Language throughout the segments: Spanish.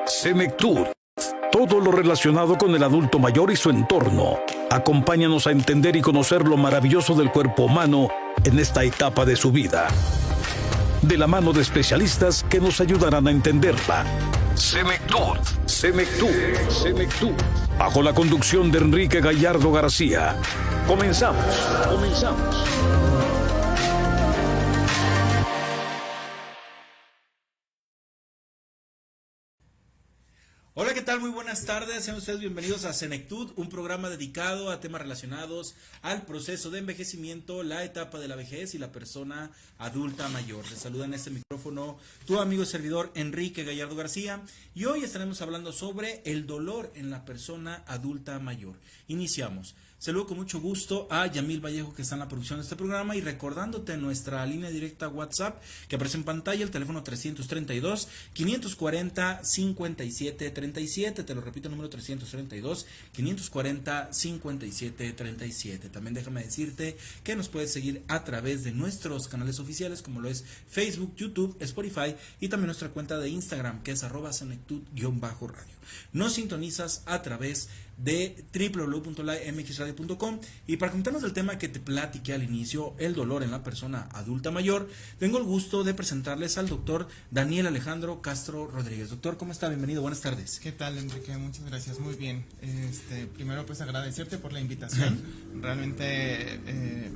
Senectud. Todo lo relacionado con el adulto mayor y su entorno. Acompáñanos a entender y conocer lo maravilloso del cuerpo humano en esta etapa de su vida. De la mano de especialistas que nos ayudarán a entenderla. Senectud. Bajo la conducción de Enrique Gallardo García. Comenzamos. Hola, ¿qué tal? Muy buenas tardes, sean ustedes bienvenidos a Senectud, un programa dedicado a temas relacionados al proceso de envejecimiento, la etapa de la vejez y la persona adulta mayor. Les saluda en este micrófono tu amigo y servidor Enrique Gallardo García y hoy estaremos hablando sobre el dolor en la persona adulta mayor. Iniciamos. Saludo con mucho gusto a Yamil Vallejo, que está en la producción de este programa, y recordándote nuestra línea directa WhatsApp que aparece en pantalla, el teléfono 332-540-5737, te lo repito, número 332-540-5737. También déjame decirte que nos puedes seguir a través de nuestros canales oficiales, como lo es Facebook, YouTube, Spotify y también nuestra cuenta de Instagram, que es @senectud_radio. Nos sintonizas a través de www.lamxradio.com. Y para comentarnos del tema que te platiqué al inicio, el dolor en la persona adulta mayor, tengo el gusto de presentarles al doctor Daniel Alejandro Castro Rodríguez. Doctor, ¿cómo está? Bienvenido, buenas tardes. ¿Qué tal, Enrique? Muchas gracias, muy bien. Primero pues agradecerte por la invitación. Realmente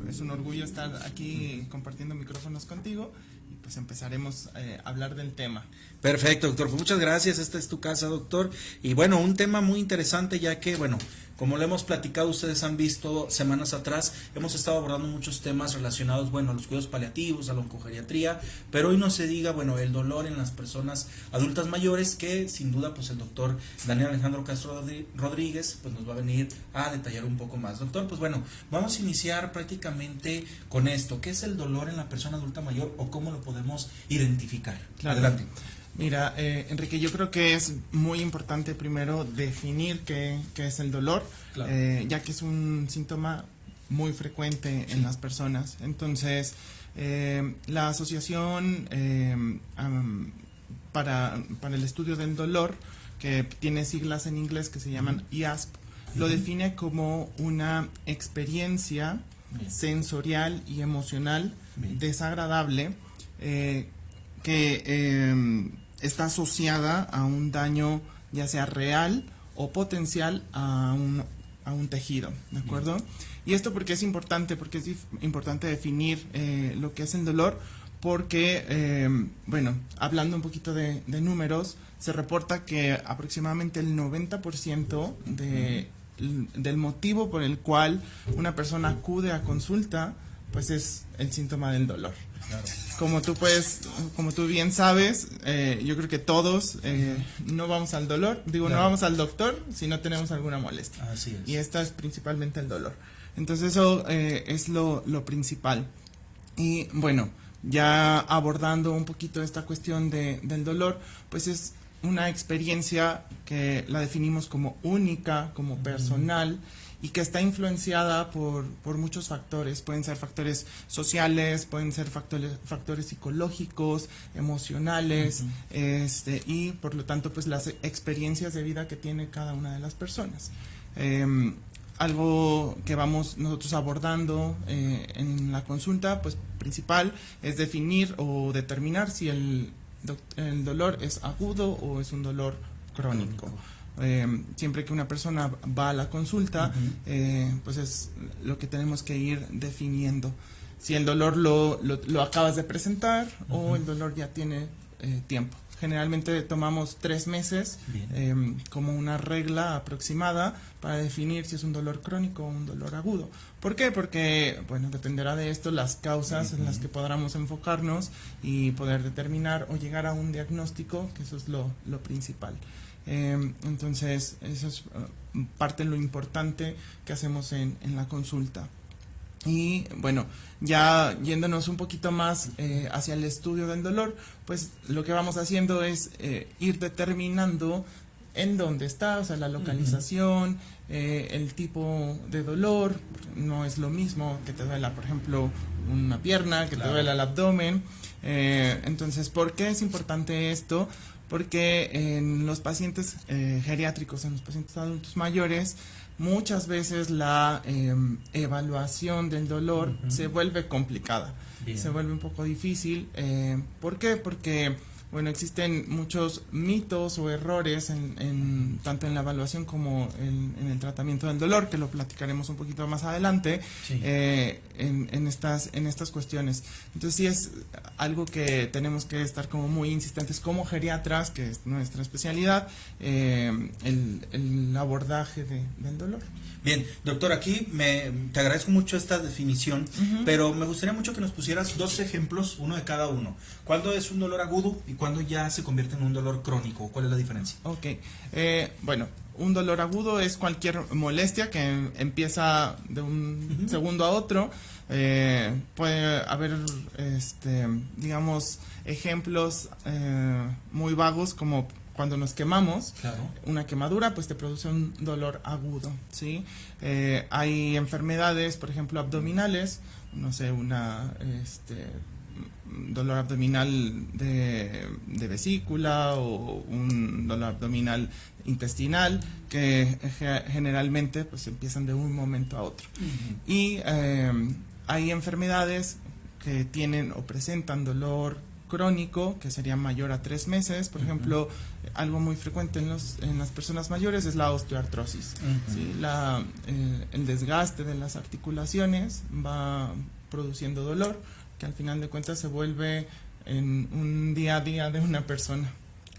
es un orgullo estar aquí compartiendo micrófonos contigo. Pues empezaremos a hablar del tema. Perfecto, doctor, pues muchas gracias, esta es tu casa, doctor, y bueno, un tema muy interesante, ya que, bueno, como lo hemos platicado, ustedes han visto semanas atrás, hemos estado abordando muchos temas relacionados, bueno, a los cuidados paliativos, a la oncogeriatría, pero hoy no se diga, bueno, el dolor en las personas adultas mayores, que sin duda, pues el doctor Daniel Alejandro Castro Rodríguez, pues nos va a venir a detallar un poco más. Doctor, pues bueno, vamos a iniciar prácticamente con esto. ¿Qué es el dolor en la persona adulta mayor o cómo lo podemos identificar? Claro. Adelante. Mira, Enrique, yo creo que es muy importante primero definir qué es el dolor, claro. Ya que es un síntoma muy frecuente en las personas. Entonces, la Asociación para el Estudio del Dolor, que tiene siglas en inglés que se llaman IASP, lo define como una experiencia sensorial y emocional desagradable que está asociada a un daño ya sea real o potencial a un tejido, ¿de acuerdo? Bien. Y esto porque es importante definir lo que es el dolor, porque, bueno, hablando un poquito de números, se reporta que aproximadamente el 90% del motivo por el cual una persona acude a consulta, pues es el síntoma del dolor. Claro. Como tú bien sabes, yo creo que todos no vamos al dolor, claro. No vamos al doctor si no tenemos alguna molestia. Así es. Y esta es principalmente el dolor. Entonces eso es lo principal. Y bueno, ya abordando un poquito esta cuestión del dolor, pues es una experiencia que la definimos como única, como personal, y que está influenciada por muchos factores. Pueden ser factores sociales, pueden ser factores psicológicos, emocionales, y por lo tanto pues las experiencias de vida que tiene cada una de las personas. Algo que vamos nosotros abordando en la consulta pues principal es definir o determinar si el dolor es agudo o es un dolor crónico. Siempre que una persona va a la consulta, pues es lo que tenemos que ir definiendo. Si el dolor lo acabas de presentar o el dolor ya tiene tiempo. Generalmente tomamos 3 meses como una regla aproximada para definir si es un dolor crónico o un dolor agudo. ¿Por qué? Porque, bueno, dependerá de esto las causas en las que podamos enfocarnos y poder determinar o llegar a un diagnóstico, que eso es lo principal. Entonces, eso es parte de lo importante que hacemos en la consulta. Y bueno, ya yéndonos un poquito más hacia el estudio del dolor, pues lo que vamos haciendo es ir determinando en dónde está, o sea, la localización, el tipo de dolor. No es lo mismo que te duela, por ejemplo, una pierna, que te duela el abdomen. Entonces, ¿por qué es importante esto? porque en los pacientes geriátricos, en los pacientes adultos mayores, muchas veces la evaluación del dolor se vuelve complicada. Bien. Se vuelve un poco difícil. ¿Por qué? Porque bueno, existen muchos mitos o errores tanto en la evaluación como en el tratamiento del dolor, que lo platicaremos un poquito más adelante, sí. En estas cuestiones. Entonces sí es algo que tenemos que estar como muy insistentes como geriatras, que es nuestra especialidad, el abordaje del dolor. Bien, doctor, aquí te agradezco mucho esta definición, pero me gustaría mucho que nos pusieras 2 ejemplos, uno de cada uno. ¿Cuándo es un dolor agudo y cuándo ya se convierte en un dolor crónico? ¿Cuál es la diferencia? Ok, bueno, un dolor agudo es cualquier molestia que empieza de un segundo a otro. Puede haber, digamos, ejemplos muy vagos como cuando nos quemamos, claro. Una quemadura pues te produce un dolor agudo, ¿sí? Hay enfermedades, por ejemplo, abdominales, no sé, dolor abdominal de vesícula o un dolor abdominal intestinal que generalmente pues empiezan de un momento a otro. Y hay enfermedades que tienen o presentan dolor crónico, que sería mayor a 3 meses. Por ejemplo, algo muy frecuente en las personas mayores es la osteoartrosis. ¿Sí? El desgaste de las articulaciones va produciendo dolor, que al final de cuentas se vuelve en un día a día de una persona.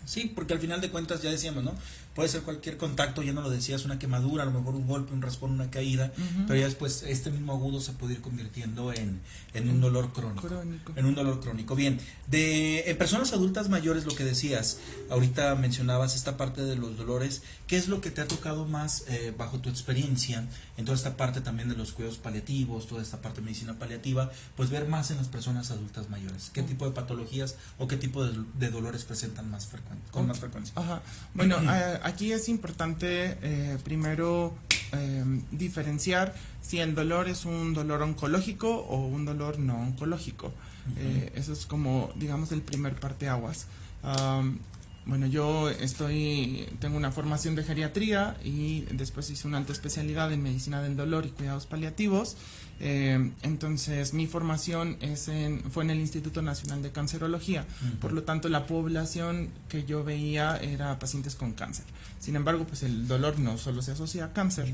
Sí, porque al final de cuentas ya decíamos, ¿no? Puede ser cualquier contacto, ya no lo decías, una quemadura, a lo mejor un golpe, un raspón, una caída, pero ya después este mismo agudo se puede ir convirtiendo en un dolor crónico. En un dolor crónico. Bien, en personas adultas mayores, lo que decías, ahorita mencionabas esta parte de los dolores, ¿qué es lo que te ha tocado más bajo tu experiencia en toda esta parte también de los cuidados paliativos, toda esta parte de medicina paliativa, pues ver más en las personas adultas mayores? ¿Qué tipo de patologías o qué tipo de dolores presentan con más frecuencia? Ajá. Bueno, aquí es importante primero diferenciar si el dolor es un dolor oncológico o un dolor no oncológico. Eso es como, digamos, el primer parteaguas. Bueno, yo tengo una formación de geriatría y después hice una alta especialidad en medicina del dolor y cuidados paliativos. Entonces mi formación fue en el Instituto Nacional de Cancerología. Por lo tanto, la población que yo veía era pacientes con cáncer. Sin embargo, pues el dolor no solo se asocia a cáncer,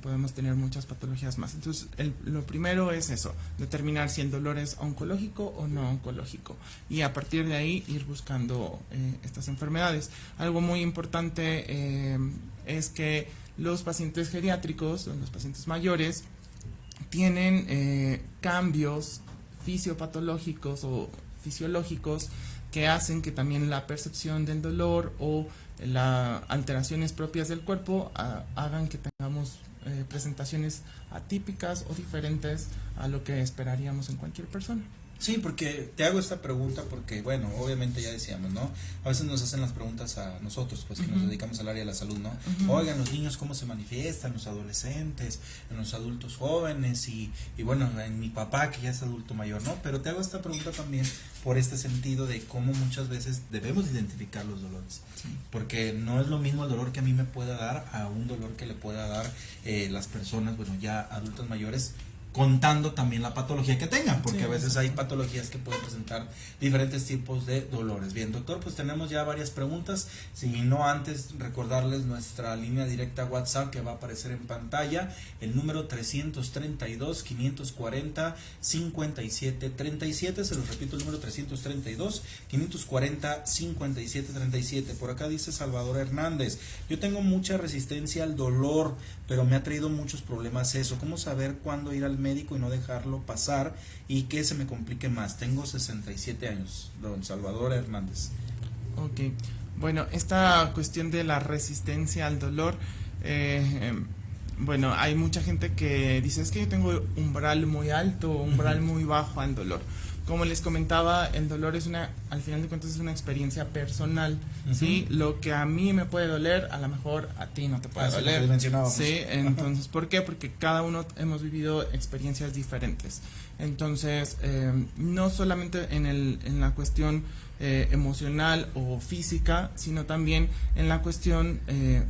podemos tener muchas patologías más. Entonces lo primero es eso, determinar si el dolor es oncológico o no oncológico, y a partir de ahí ir buscando estas enfermedades. Algo muy importante es que los pacientes geriátricos, los pacientes mayores, tienen cambios fisiopatológicos o fisiológicos que hacen que también la percepción del dolor o las alteraciones propias del cuerpo hagan que tengamos presentaciones atípicas o diferentes a lo que esperaríamos en cualquier persona. Sí, porque te hago esta pregunta porque, bueno, obviamente ya decíamos, ¿no? A veces nos hacen las preguntas a nosotros, pues que nos dedicamos al área de la salud, ¿no? Oigan, los niños cómo se manifiestan, los adolescentes, en los adultos jóvenes y bueno, en mi papá que ya es adulto mayor, ¿no? Pero te hago esta pregunta también por este sentido de cómo muchas veces debemos identificar los dolores. Sí. Porque no es lo mismo el dolor que a mí me pueda dar a un dolor que le pueda dar las personas, bueno, ya adultos mayores, contando también la patología que tengan, porque a veces hay patologías que pueden presentar diferentes tipos de dolores. Bien, doctor, pues tenemos ya varias preguntas, si no antes recordarles nuestra línea directa WhatsApp que va a aparecer en pantalla, el número 332-540-5737, se los repito, el número 332-540-5737. Por acá dice Salvador Hernández, yo tengo mucha resistencia al dolor, pero me ha traído muchos problemas eso, ¿cómo saber cuándo ir al médico y no dejarlo pasar y que se me complique más? Tengo 67 años, don Salvador Hernández. Ok, bueno, esta cuestión de la resistencia al dolor, bueno, hay mucha gente que dice, es que yo tengo umbral muy alto, umbral muy bajo al dolor. Como les comentaba, el dolor al final de cuentas es una experiencia personal, ¿sí? Lo que a mí me puede doler, a lo mejor a ti no te puede doler. Sí, entonces, ¿por qué? Porque cada uno hemos vivido experiencias diferentes. Entonces, no solamente en la cuestión emocional o física, sino también en la cuestión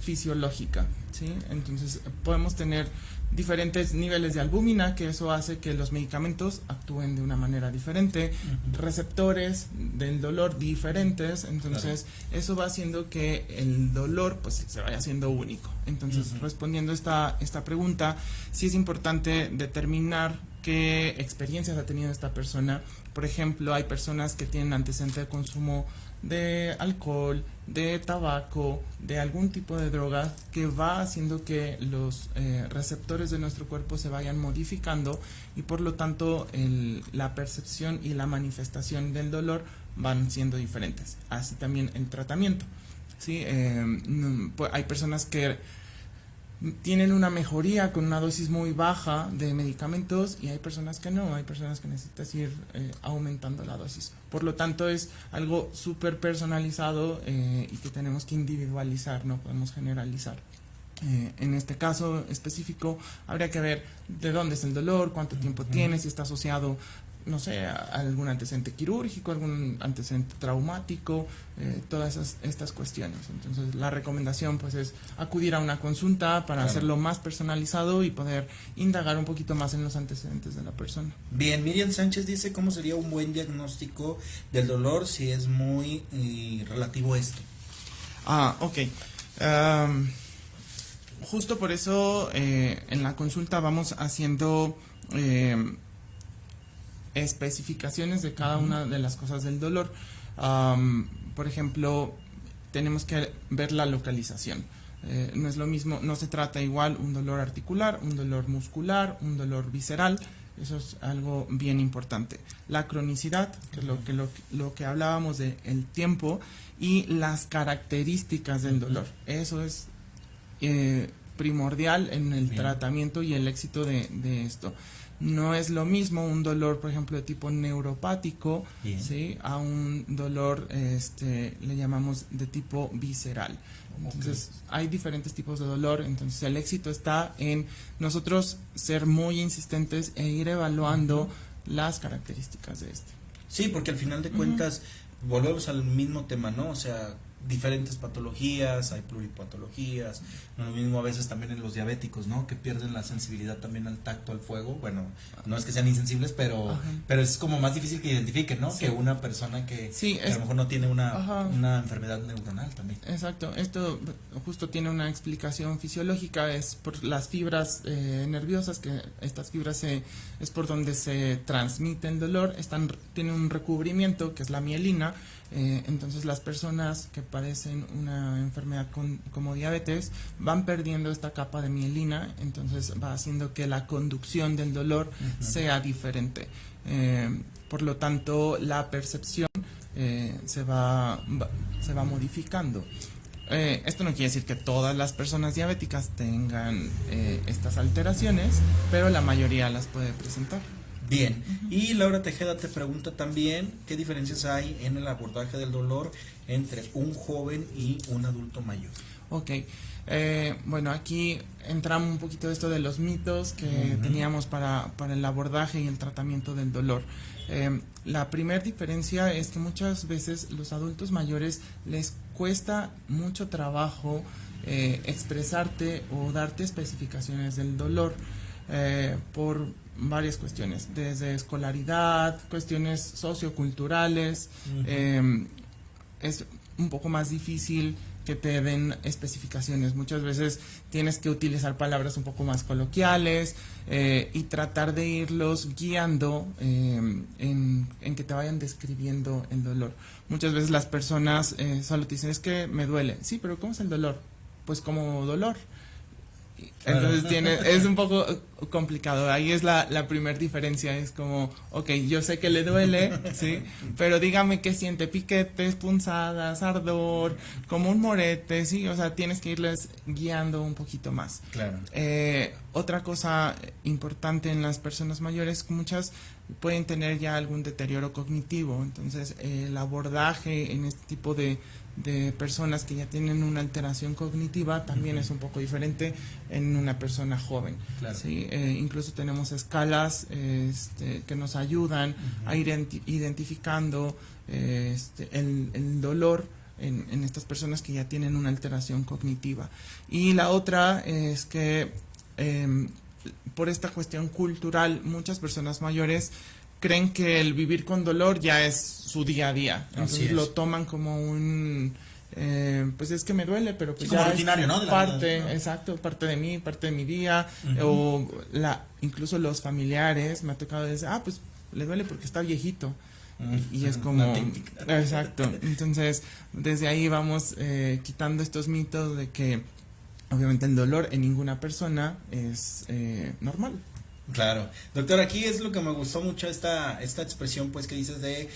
fisiológica, ¿sí? Entonces podemos tener diferentes niveles de albúmina, que eso hace que los medicamentos actúen de una manera diferente, receptores del dolor diferentes, entonces eso va haciendo que el dolor pues se vaya haciendo único. Entonces, respondiendo esta pregunta, sí es importante determinar qué experiencias ha tenido esta persona. Por ejemplo, hay personas que tienen antecedente de consumo de alcohol, de tabaco, de algún tipo de droga que va haciendo que los receptores de nuestro cuerpo se vayan modificando y por lo tanto la percepción y la manifestación del dolor van siendo diferentes. Así también el tratamiento, ¿sí? Pues hay personas que tienen una mejoría con una dosis muy baja de medicamentos y hay personas que no, hay personas que necesitas ir aumentando la dosis. Por lo tanto es algo súper personalizado y que tenemos que individualizar, no podemos generalizar. En este caso específico habría que ver de dónde es el dolor, cuánto tiempo tiene, si está asociado, no sé, a algún antecedente quirúrgico, algún antecedente traumático, todas estas cuestiones. Entonces la recomendación pues es acudir a una consulta para hacerlo más personalizado y poder indagar un poquito más en los antecedentes de la persona. Bien, Miriam Sánchez dice cómo sería un buen diagnóstico del dolor si es muy relativo esto. Ok. Justo por eso en la consulta vamos haciendo especificaciones de cada una de las cosas del dolor. Por ejemplo, tenemos que ver la localización. No es lo mismo, no se trata igual un dolor articular, un dolor muscular, un dolor visceral. Eso es algo bien importante. La cronicidad, que es lo que hablábamos de el tiempo y las características del dolor. Eso es primordial en el tratamiento y el éxito de esto. No es lo mismo un dolor, por ejemplo, de tipo neuropático, ¿sí? A un dolor, le llamamos de tipo visceral. Entonces, hay diferentes tipos de dolor. Entonces, el éxito está en nosotros ser muy insistentes e ir evaluando las características de este. Sí, porque al final de cuentas volvemos al mismo tema, ¿no? O sea, diferentes patologías, hay pluripatologías, no lo mismo a veces también en los diabéticos, ¿no? Que pierden la sensibilidad también al tacto, al fuego. Bueno, no es que sean insensibles, pero es como más difícil que identifiquen, ¿no? Sí. Que una persona que a lo mejor no tiene una enfermedad neuronal también. Exacto, esto justo tiene una explicación fisiológica, es por las fibras nerviosas, que estas fibras es por donde se transmite el dolor, tienen un recubrimiento que es la mielina. Entonces las personas que padecen una enfermedad como diabetes van perdiendo esta capa de mielina, entonces va haciendo que la conducción del dolor sea diferente. Por lo tanto, la percepción se va modificando. Esto no quiere decir que todas las personas diabéticas tengan estas alteraciones, pero la mayoría las puede presentar. Bien, y Laura Tejeda te pregunta también qué diferencias hay en el abordaje del dolor entre un joven y un adulto mayor. Ok, bueno, aquí entramos un poquito de esto de los mitos que teníamos para el abordaje y el tratamiento del dolor. La primera diferencia es que muchas veces los adultos mayores les cuesta mucho trabajo expresarte o darte especificaciones del dolor por varias cuestiones, desde escolaridad, cuestiones socioculturales. Es un poco más difícil que te den especificaciones. Muchas veces tienes que utilizar palabras un poco más coloquiales y tratar de irlos guiando en que te vayan describiendo el dolor. Muchas veces las personas solo te dicen, es que me duele. Sí, pero ¿cómo es el dolor? Pues como dolor. Entonces es un poco complicado. Ahí es la primera diferencia. Es como, ok, yo sé que le duele, ¿sí? Pero dígame qué siente, piquetes, punzadas, ardor, como un morete, ¿sí? O sea, tienes que irles guiando un poquito más. Claro. Otra cosa importante en las personas mayores, muchas pueden tener ya algún deterioro cognitivo. Entonces, el abordaje en este tipo de personas que ya tienen una alteración cognitiva también es un poco diferente en una persona joven. Claro. ¿Sí? Incluso tenemos escalas que nos ayudan a ir identificando el dolor en estas personas que ya tienen una alteración cognitiva. Y la otra es que por esta cuestión cultural, muchas personas mayores creen que el vivir con dolor ya es su día a día. Entonces lo toman como un... pues es que me duele, pero pues como ya rutinario, es ¿no? parte, ¿no? Exacto, parte de mí, parte de mi día. O incluso los familiares me ha tocado decir, pues le duele porque está viejito. Y es como... Exacto. Entonces, desde ahí vamos quitando estos mitos de que obviamente el dolor en ninguna persona es normal. Claro. Doctor, aquí es lo que me gustó mucho esta expresión pues que dices de,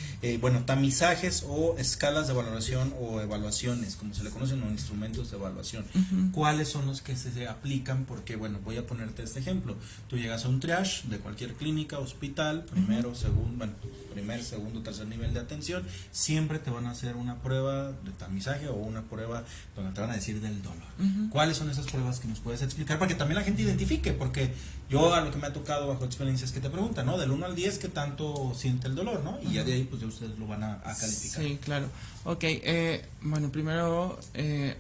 tamizajes o escalas de valoración o evaluaciones, como se le conocen, o instrumentos de evaluación. ¿Cuáles son los que se aplican? Porque, bueno, voy a ponerte este ejemplo. Tú llegas a un triage de cualquier clínica, hospital, primer, segundo, tercer nivel de atención, siempre te van a hacer una prueba de tamizaje o una prueba donde te van a decir del dolor. ¿Cuáles son esas pruebas que nos puedes explicar para que también la gente identifique? Porque yo a lo que me ha tocado bajo experiencias que te preguntan, ¿no? Del 1 al 10, ¿qué tanto siente el dolor, no? Y ya de ahí, pues ya ustedes lo van a calificar. Sí, claro. Ok, bueno, primero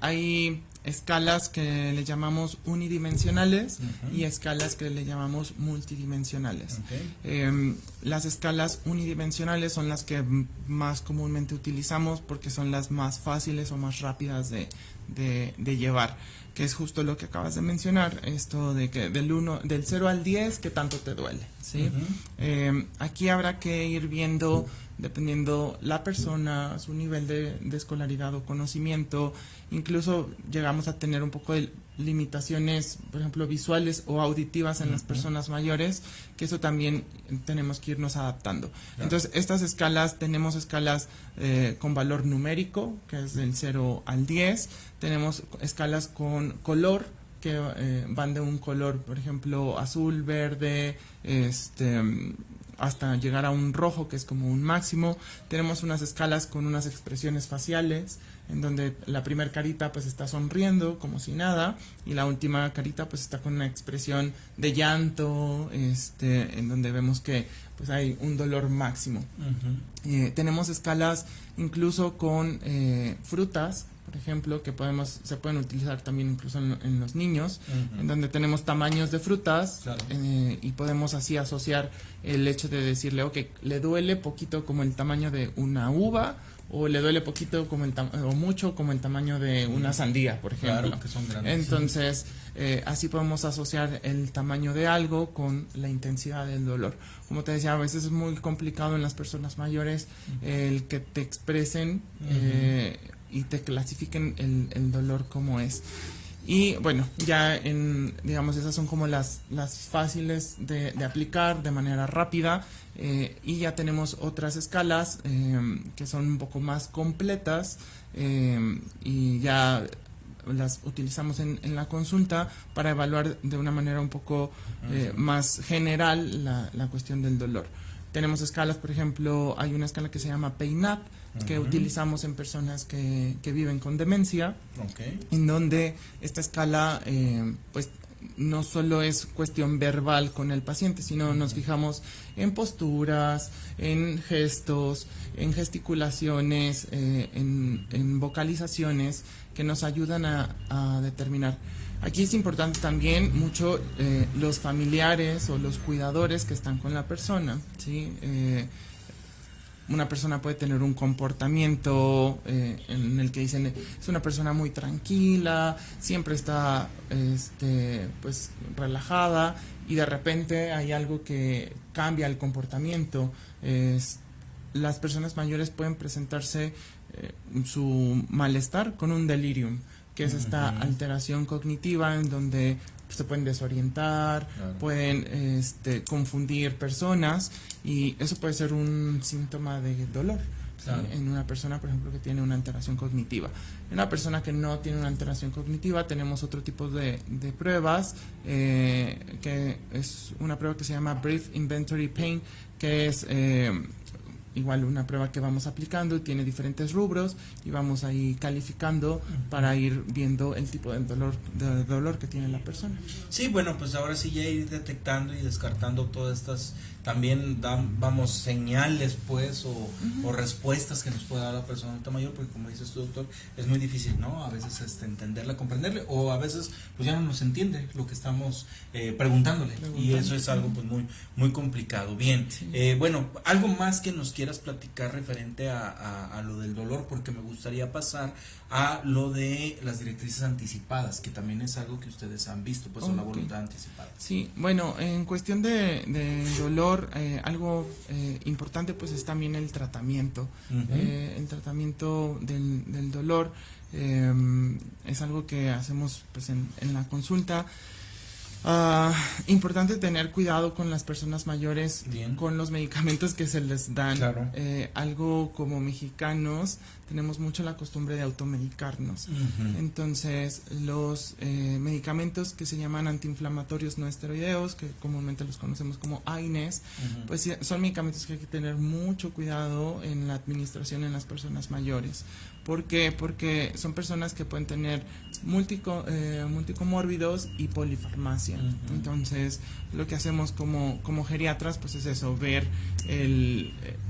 hay escalas que le llamamos unidimensionales y escalas que le llamamos multidimensionales. Las escalas unidimensionales son las que más comúnmente utilizamos porque son las más fáciles o más rápidas de llevar, que es justo lo que acabas de mencionar, esto de que del 0 al 10, ¿qué tanto te duele? ¿Sí? Aquí habrá que ir viendo, dependiendo la persona, su nivel de escolaridad o conocimiento, incluso llegamos a tener un poco de limitaciones, por ejemplo, visuales o auditivas en las personas mayores, que eso también tenemos que irnos adaptando. Claro. Entonces, estas escalas, tenemos escalas con valor numérico, que es del 0 al 10, tenemos escalas con color, que van de un color, por ejemplo, azul, verde, hasta llegar a un rojo, que es como un máximo. Tenemos unas escalas con unas expresiones faciales, en donde la primer carita pues está sonriendo como si nada, y la última carita pues está con una expresión de llanto, en donde vemos que pues hay un dolor máximo. Tenemos escalas incluso con frutas, por ejemplo, que se pueden utilizar también incluso en los niños, en donde tenemos tamaños de frutas, claro. Y podemos así asociar el hecho de decirle, ok, le duele poquito como el tamaño de una uva, o le duele poquito como o mucho como el tamaño de una sandía, por ejemplo. Claro, que son grandes. Entonces, así podemos asociar el tamaño de algo con la intensidad del dolor. Como te decía, a veces es muy complicado en las personas mayores el que te expresen y te clasifiquen el dolor como es. Y bueno, ya digamos, esas son como las fáciles de aplicar de manera rápida, y ya tenemos otras escalas que son un poco más completas, y ya las utilizamos en la consulta para evaluar de una manera un poco más general la cuestión del dolor. Tenemos escalas, por ejemplo, hay una escala que se llama PAINAP, que utilizamos en personas que viven con demencia, en donde esta escala pues no solo es cuestión verbal con el paciente, sino nos fijamos en posturas, en gestos, en gesticulaciones, en vocalizaciones que nos ayudan a determinar. Aquí es importante también mucho los familiares o los cuidadores que están con la persona, ¿sí? Una persona puede tener un comportamiento en el que dicen es una persona muy tranquila, siempre está pues relajada, y de repente hay algo que cambia el comportamiento. Las personas mayores pueden presentarse su malestar con un delirium, que es esta alteración cognitiva en donde se pueden desorientar, claro. Pueden confundir personas, y eso puede ser un síntoma de dolor. Claro. ¿Sí? En una persona, por ejemplo, que tiene una alteración cognitiva. En una persona que no tiene una alteración cognitiva tenemos otro tipo de pruebas, que es una prueba que se llama Brief Inventory Pain, que es igual una prueba que vamos aplicando, tiene diferentes rubros y vamos ahí calificando para ir viendo el tipo de dolor que tiene la persona. Sí, bueno, pues ahora sí ya ir detectando y descartando todas estas, también vamos, señales pues o respuestas que nos puede dar la persona adulta mayor, porque como dices tú, doctor, es muy difícil, ¿no? A veces entenderla, comprenderle, o a veces pues ya no nos entiende lo que estamos preguntándole, y eso es algo pues muy complicado. Bien, sí. Bueno, algo más que nos quieras platicar referente a lo del dolor, porque me gustaría pasar a lo de las directrices anticipadas, que también es algo que ustedes han visto, pues, o la voluntad anticipada. Sí, bueno, en cuestión de dolor, algo importante pues es también el tratamiento. El tratamiento del dolor es algo que hacemos pues en la consulta. Importante tener cuidado con las personas mayores. Bien. Con los medicamentos que se les dan. Claro. Algo como mexicanos tenemos mucho la costumbre de automedicarnos. Entonces los medicamentos que se llaman antiinflamatorios no esteroideos, que comúnmente los conocemos como AINES, pues son medicamentos que hay que tener mucho cuidado en la administración en las personas mayores. ¿Por qué? Porque son personas que pueden tener multicomórbidos y polifarmacia. Entonces, lo que hacemos como geriatras, pues es eso, ver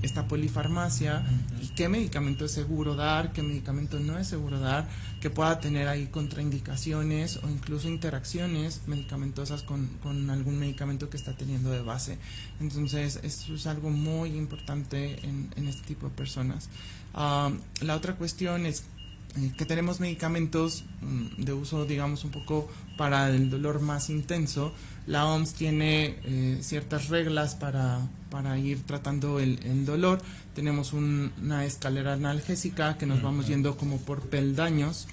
esta polifarmacia y qué medicamento es seguro dar, qué medicamento no es seguro dar, que pueda tener ahí contraindicaciones o incluso interacciones medicamentosas con algún medicamento que está teniendo de base. Entonces, eso es algo muy importante en este tipo de personas. La otra cuestión es que tenemos medicamentos de uso, digamos, un poco para el dolor más intenso. La OMS tiene ciertas reglas para ir tratando el dolor. Tenemos una escalera analgésica que nos vamos yendo como por peldaños,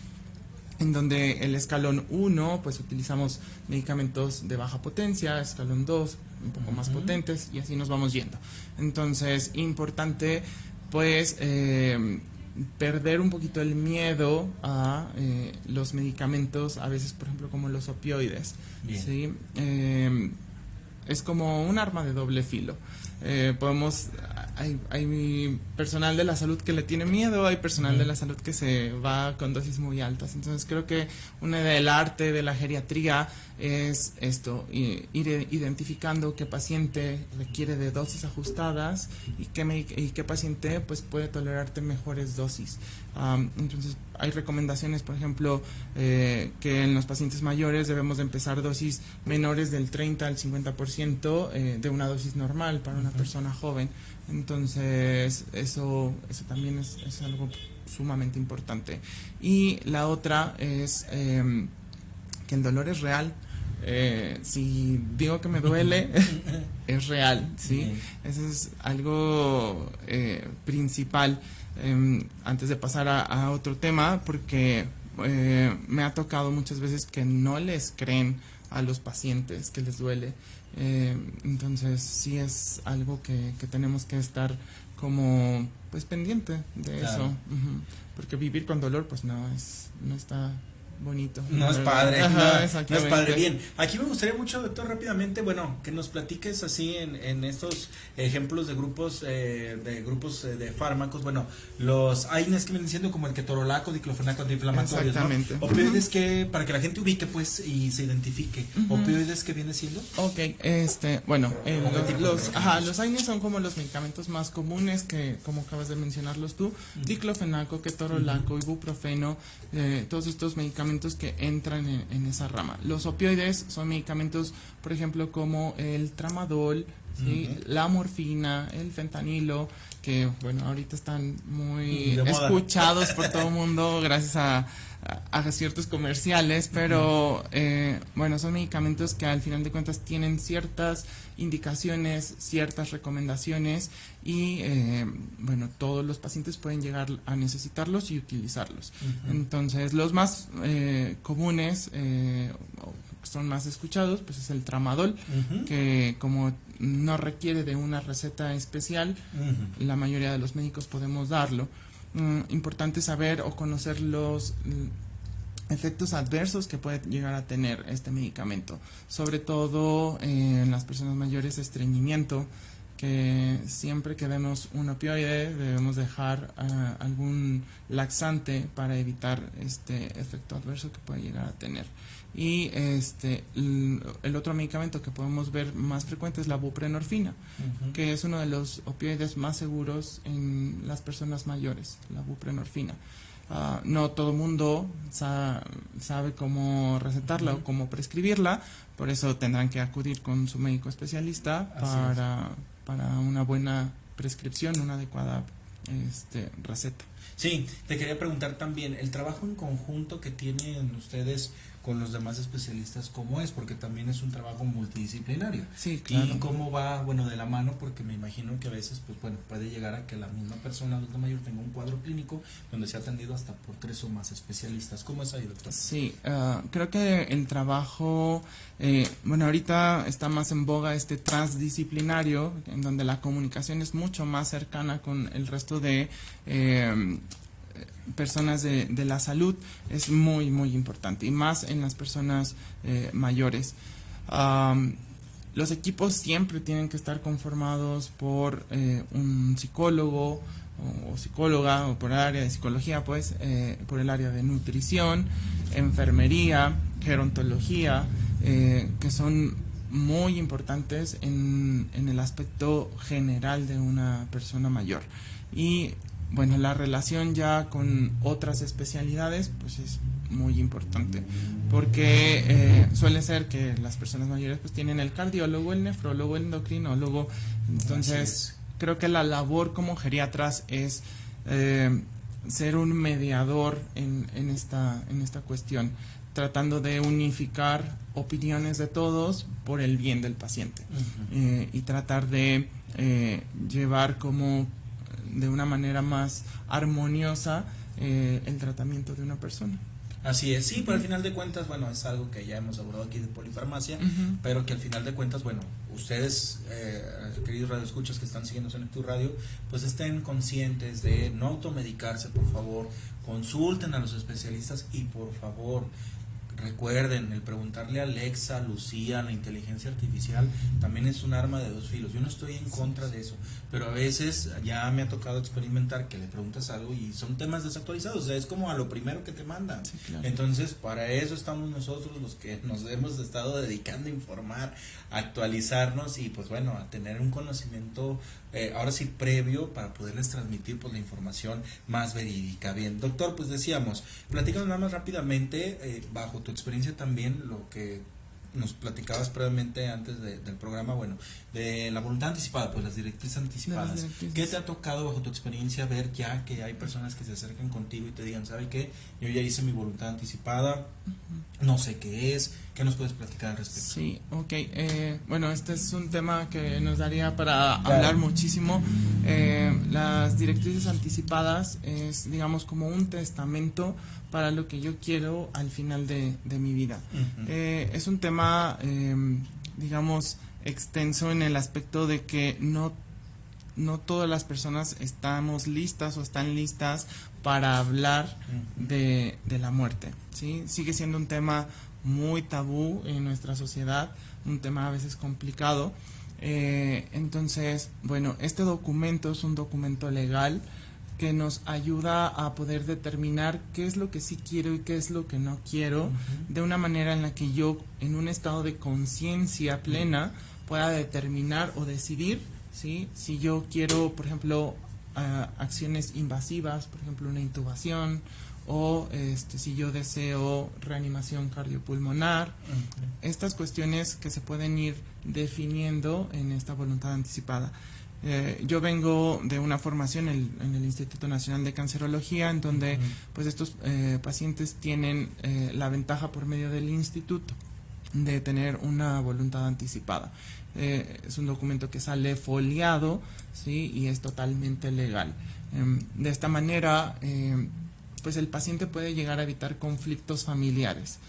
en donde el escalón 1, pues utilizamos medicamentos de baja potencia, escalón 2, un poco más potentes, y así nos vamos yendo. Entonces, importante pues perder un poquito el miedo a los medicamentos, a veces por ejemplo como los opioides. ¿Sí? Es como un arma de doble filo. Hay personal de la salud que le tiene miedo, hay personal de la salud que se va con dosis muy altas. Entonces creo que una del arte de la geriatría es esto, ir identificando qué paciente requiere de dosis ajustadas y qué paciente pues puede tolerarte mejores dosis. Entonces hay recomendaciones, por ejemplo, que en los pacientes mayores debemos de empezar dosis menores del 30 al 50% de una dosis normal para una persona joven. Entonces eso también es algo sumamente importante. Y la otra es que el dolor es real. Si digo que me duele, es real, ¿sí? Eso es algo principal. Antes de pasar a otro tema, porque me ha tocado muchas veces que no les creen a los pacientes que les duele. Entonces sí es algo que tenemos que estar como pues pendiente de eso, porque vivir con dolor pues no está bonito. No es padre. Ajá, no es padre. Bien, aquí me gustaría mucho, doctor, rápidamente, bueno, que nos platiques así en estos ejemplos de grupos de fármacos, bueno, los AINES que vienen siendo como el ketorolaco, diclofenaco, antiinflamatorios, exactamente, ¿no? Opioides que, para que la gente ubique pues y se identifique, opioides que viene siendo. Ok, bueno, los AINES son como los medicamentos más comunes que, como acabas de mencionarlos tú, diclofenaco, ketorolaco, ibuprofeno, todos estos medicamentos que entran en esa rama. Los opioides son medicamentos, por ejemplo, como el tramadol, ¿sí? La morfina, el fentanilo, que bueno, ahorita están muy escuchados por todo el mundo gracias a ciertos comerciales, pero bueno, son medicamentos que al final de cuentas tienen ciertas indicaciones, ciertas recomendaciones y bueno, todos los pacientes pueden llegar a necesitarlos y utilizarlos. Entonces, los más comunes, son más escuchados, pues es el tramadol, que como no requiere de una receta especial, la mayoría de los médicos podemos darlo. Importante saber o conocer los efectos adversos que puede llegar a tener este medicamento, sobre todo en las personas mayores, estreñimiento, que siempre que demos un opioide debemos dejar algún laxante para evitar este efecto adverso que puede llegar a tener. Y el otro medicamento que podemos ver más frecuente es la buprenorfina, que es uno de los opioides más seguros en las personas mayores, la buprenorfina. No todo el mundo sabe cómo recetarla o cómo prescribirla, por eso tendrán que acudir con su médico especialista para una buena prescripción, una adecuada receta. Sí, te quería preguntar también, el trabajo en conjunto que tienen ustedes con los demás especialistas, ¿cómo es? Porque también es un trabajo multidisciplinario. Sí, claro. ¿Y cómo va, de la mano? Porque me imagino que a veces, puede llegar a que la misma persona adulta mayor tenga un cuadro clínico donde se ha atendido hasta por 3 o más especialistas. ¿Cómo es ahí, doctor? Sí, creo que el trabajo, ahorita está más en boga transdisciplinario, en donde la comunicación es mucho más cercana con el resto de personas de la salud. Es muy, muy importante, y más en las personas mayores. Los equipos siempre tienen que estar conformados por un psicólogo o psicóloga, o por el área de psicología, por el área de nutrición, enfermería, gerontología, que son muy importantes en el aspecto general de una persona mayor. Y la relación ya con otras especialidades pues es muy importante, porque suele ser que las personas mayores pues tienen el cardiólogo, el nefrólogo, el endocrinólogo. Entonces creo que la labor como geriatras es ser un mediador en esta cuestión, tratando de unificar opiniones de todos por el bien del paciente, y tratar de llevar como de una manera más armoniosa el tratamiento de una persona. Así es, sí, pero al final de cuentas, es algo que ya hemos abordado aquí de Polifarmacia, pero que al final de cuentas, ustedes, queridos radioescuchas que están siguiendo en tu radio, pues estén conscientes de no automedicarse, por favor, consulten a los especialistas y por favor, recuerden, el preguntarle a Alexa, Lucía, la inteligencia artificial, también es un arma de 2 filos. Yo no estoy en contra de eso, pero a veces ya me ha tocado experimentar que le preguntas algo y son temas desactualizados, o sea, es como a lo primero que te mandan. Sí, claro. Entonces, para eso estamos nosotros los que nos hemos estado dedicando a informar, a actualizarnos y a tener un conocimiento ahora sí previo para poderles transmitir la información más verídica. Bien, doctor, decíamos, platícanos nada más rápidamente, bajo tu experiencia también, lo que nos platicabas previamente antes del programa, de la voluntad anticipada, las directrices anticipadas. ¿Qué te ha tocado bajo tu experiencia ver ya que hay personas que se acercan contigo y te digan, ¿sabe qué? Yo ya hice mi voluntad anticipada, no sé qué es, ¿qué nos puedes platicar al respecto? Sí, ok, este es un tema que nos daría para hablar muchísimo. Las directrices anticipadas es, digamos, como un testamento para lo que yo quiero al final de mi vida. Es un tema, digamos, extenso en el aspecto de que no todas las personas estamos listas o están listas para hablar de la muerte, ¿sí? Sigue siendo un tema muy tabú en nuestra sociedad, un tema a veces complicado. Entonces, este documento es un documento legal que nos ayuda a poder determinar qué es lo que sí quiero y qué es lo que no quiero, de una manera en la que yo, en un estado de conciencia plena, pueda determinar o decidir, ¿sí? Si yo quiero, por ejemplo, acciones invasivas, por ejemplo, una intubación, o si yo deseo reanimación cardiopulmonar, estas cuestiones que se pueden ir definiendo en esta voluntad anticipada. Yo vengo de una formación en el Instituto Nacional de Cancerología, en donde estos pacientes tienen la ventaja por medio del instituto de tener una voluntad anticipada. Es un documento que sale foliado, ¿sí? Y es totalmente legal. De esta manera, el paciente puede llegar a evitar conflictos familiares.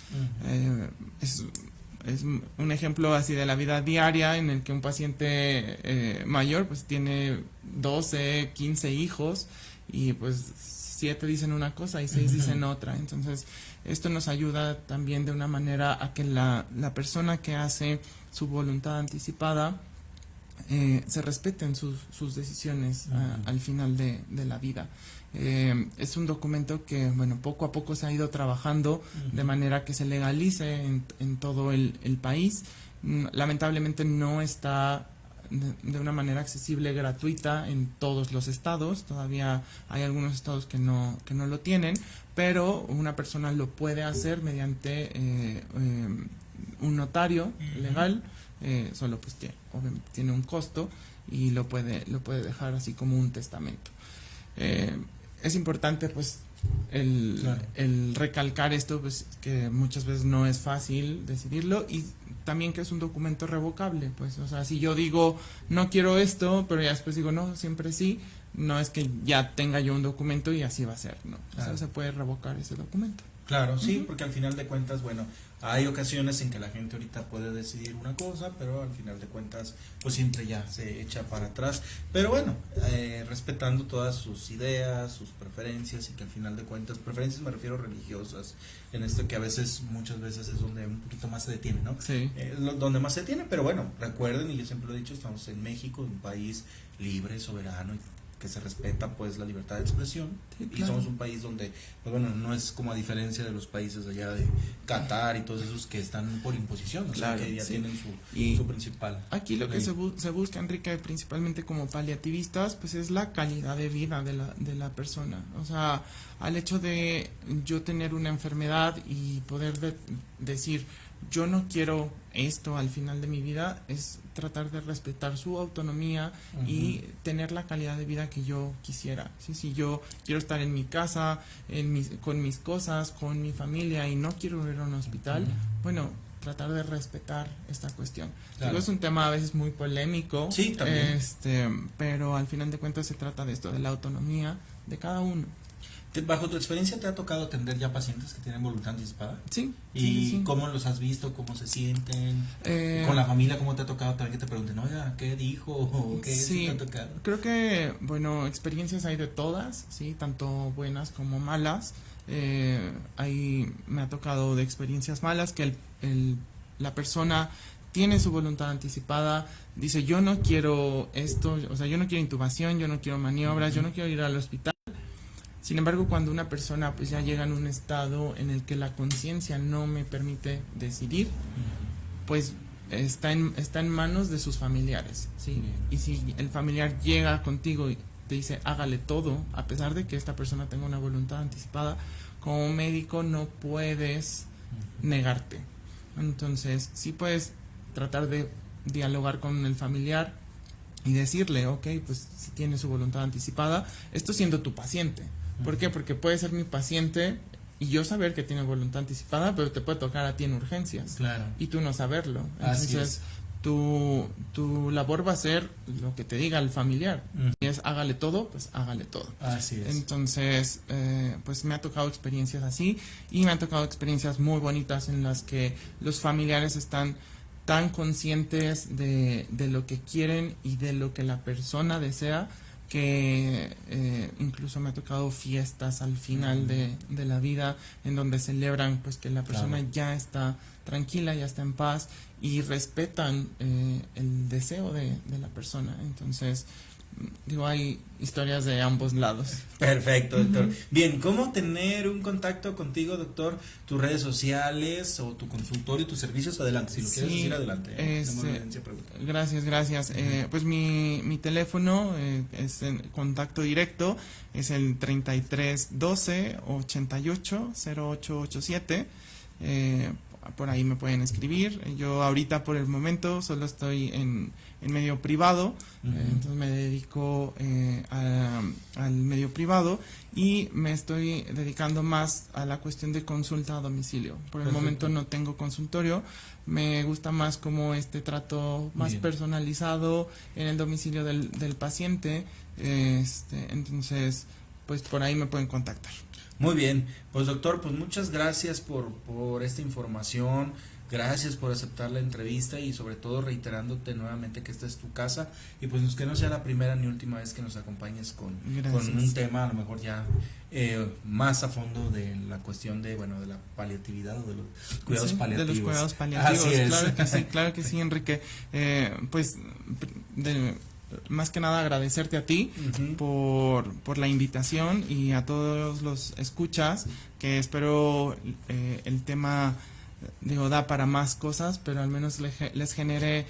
Es un ejemplo así de la vida diaria en el que un paciente mayor tiene 12, 15 hijos y 7 dicen una cosa y 6 dicen otra. Entonces esto nos ayuda también de una manera a que la persona que hace su voluntad anticipada se respeten sus decisiones al final de la vida. Es un documento que, bueno, poco a poco se ha ido trabajando de manera que se legalice en todo el país. Lamentablemente no está de una manera accesible, gratuita en todos los estados. Todavía hay algunos estados que no lo tienen, pero una persona lo puede hacer mediante un notario legal. Solo pues que obviamente tiene un costo y lo puede dejar así como un testamento. Es importante pues el recalcar esto, pues que muchas veces no es fácil decidirlo, y también que es un documento revocable, pues, o sea, si yo digo no quiero esto, pero ya después digo no, siempre sí, no es que ya tenga yo un documento y así va a ser, ¿no? Claro. O sea, se puede revocar ese documento. Claro, sí, porque al final de cuentas, bueno, hay ocasiones en que la gente ahorita puede decidir una cosa, pero al final de cuentas, pues siempre ya se echa para atrás. Pero bueno, respetando todas sus ideas, sus preferencias, y que al final de cuentas, preferencias me refiero religiosas, en esto que a veces, muchas veces es donde un poquito más se detiene, ¿no? Sí. Donde más se detiene, pero bueno, recuerden, y yo siempre lo he dicho, estamos en México, un país libre, soberano, y que se respeta pues la libertad de expresión, Sí, y claro. somos un país donde, pues bueno, no es como a diferencia de los países allá de Qatar y todos esos que están por imposición, o Claro, sea, que ya sí. tienen Y su principal. aquí lo que ley. se busca, Enrique, principalmente como paliativistas, pues es la calidad de vida de la persona. O sea, al hecho de yo tener una enfermedad y poder decir, yo no quiero esto al final de mi vida, es tratar de respetar su autonomía y tener la calidad de vida que yo quisiera. ¿Sí? Si yo quiero estar en mi casa, con mis cosas, con mi familia, y no quiero ir a un hospital, bueno, tratar de respetar esta cuestión. Claro. Digo, es un tema a veces muy polémico, Sí, también. pero al final de cuentas se trata de esto, de la autonomía de cada uno. Bajo tu experiencia, ¿te ha tocado atender ya pacientes que tienen voluntad anticipada? Sí. ¿Y sí, sí. cómo los has visto? ¿Cómo se sienten? Eh, Con la familia, ¿cómo te ha tocado también que te pregunten, oiga, qué dijo? ¿O qué Sí. te ha tocado? Creo que, bueno, experiencias hay de todas, sí, tanto buenas como malas. Ahí me ha tocado de experiencias malas que la persona tiene su voluntad anticipada, dice yo no quiero esto, o sea, yo no quiero intubación, yo no quiero maniobras, yo no quiero ir al hospital. Sin embargo, cuando una persona pues ya llega en un estado en el que la conciencia no me permite decidir, pues está en manos de sus familiares, ¿sí? Y si el familiar llega contigo y te dice hágale todo, a pesar de que esta persona tenga una voluntad anticipada, como médico no puedes negarte. Entonces, sí puedes tratar de dialogar con el familiar y decirle, ok, pues si tiene su voluntad anticipada, esto siendo tu paciente. ¿Por qué? Porque puede ser mi paciente y yo saber que tiene voluntad anticipada, pero te puede tocar a ti en urgencias. Claro. Y tú no saberlo. Así Entonces, tu labor va a ser lo que te diga el familiar. Y es hágale todo, pues hágale todo. Así es. Entonces, pues me ha tocado experiencias así, y me han tocado experiencias muy bonitas en las que los familiares están tan conscientes de lo que quieren y de lo que la persona desea, que incluso me ha tocado fiestas al final de la vida en donde celebran pues que la persona Claro. ya está tranquila, ya está en paz, y respetan el deseo de la persona. Entonces, digo, hay historias de ambos lados. Perfecto, doctor. Bien, ¿cómo tener un contacto contigo, doctor? Tus redes sociales o tu consultorio, tus servicios, adelante. Si lo quieres decir, adelante. Tenemos evidencia, pregunta. Gracias. Pues mi teléfono es en contacto directo, es el 33 12 88 0887. Por ahí me pueden escribir. Yo ahorita por el momento solo estoy en medio privado, entonces me dedico al medio privado, y me estoy dedicando más a la cuestión de consulta a domicilio. Por el Perfecto. momento no tengo consultorio, me gusta más como este trato más Bien. personalizado en el domicilio del paciente, entonces pues por ahí me pueden contactar. Muy bien, pues doctor, pues muchas gracias por esta información, gracias por aceptar la entrevista, y sobre todo reiterándote nuevamente que esta es tu casa, y pues que no sea la primera ni última vez que nos acompañes con un tema a lo mejor ya más a fondo de la cuestión de la paliatividad o de los cuidados Sí, paliativos. de los cuidados paliativos. Así es. Claro que sí, Enrique. Pues más que nada agradecerte a ti por la invitación y a todos los escuchas, que espero el tema da para más cosas, pero al menos les genere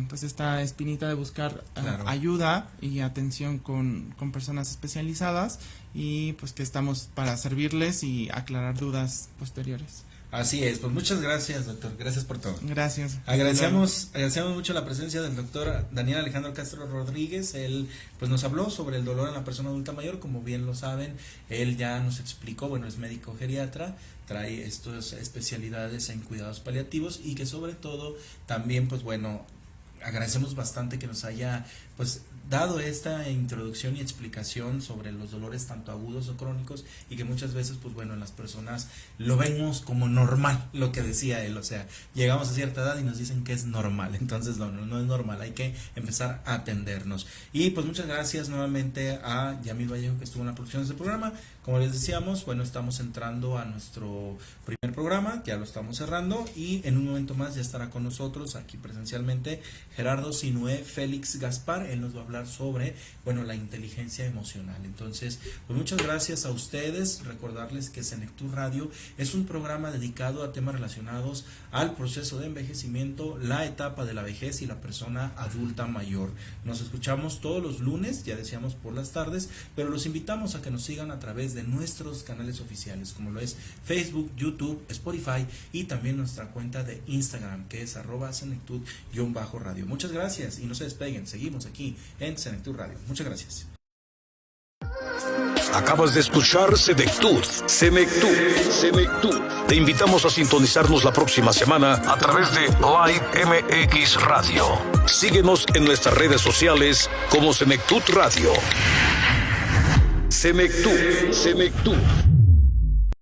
pues esta espinita de buscar ayuda y atención con personas especializadas, y pues que estamos para servirles y aclarar dudas posteriores. Así es, pues muchas gracias, doctor, gracias por todo. Gracias. Agradecemos mucho la presencia del doctor Daniel Alejandro Castro Rodríguez. Él pues nos habló sobre el dolor en la persona adulta mayor. Como bien lo saben, él ya nos explicó, bueno, es médico geriatra, trae estas especialidades en cuidados paliativos, y que sobre todo también pues bueno, agradecemos bastante que nos haya pues dado esta introducción y explicación sobre los dolores tanto agudos o crónicos, y que muchas veces pues bueno, en las personas lo vemos como normal, lo que decía él, o sea, llegamos a cierta edad y nos dicen que es normal. Entonces no es normal, hay que empezar a atendernos. Y pues muchas gracias nuevamente a Yamil Vallejo, que estuvo en la producción de este programa. Como les decíamos, bueno, estamos entrando a nuestro primer programa, ya lo estamos cerrando, y en un momento más ya estará con nosotros aquí presencialmente Gerardo Sinué Félix Gaspar. Él nos va a hablar sobre, bueno, la inteligencia emocional. Entonces, pues muchas gracias a ustedes. Recordarles que Senectud Radio es un programa dedicado a temas relacionados al proceso de envejecimiento, la etapa de la vejez y la persona adulta mayor. Nos escuchamos todos los lunes, ya decíamos por las tardes, pero los invitamos a que nos sigan a través de nuestros canales oficiales, como lo es Facebook, YouTube, Spotify, y también nuestra cuenta de Instagram, que es @senectud_radio. Muchas gracias y no se despeguen, seguimos aquí en Senectud Radio. Muchas gracias. Acabas de escuchar Senectud. Te invitamos a sintonizarnos la próxima semana a través de Live MX Radio. Síguenos en nuestras redes sociales como Senectud Radio. Senectud.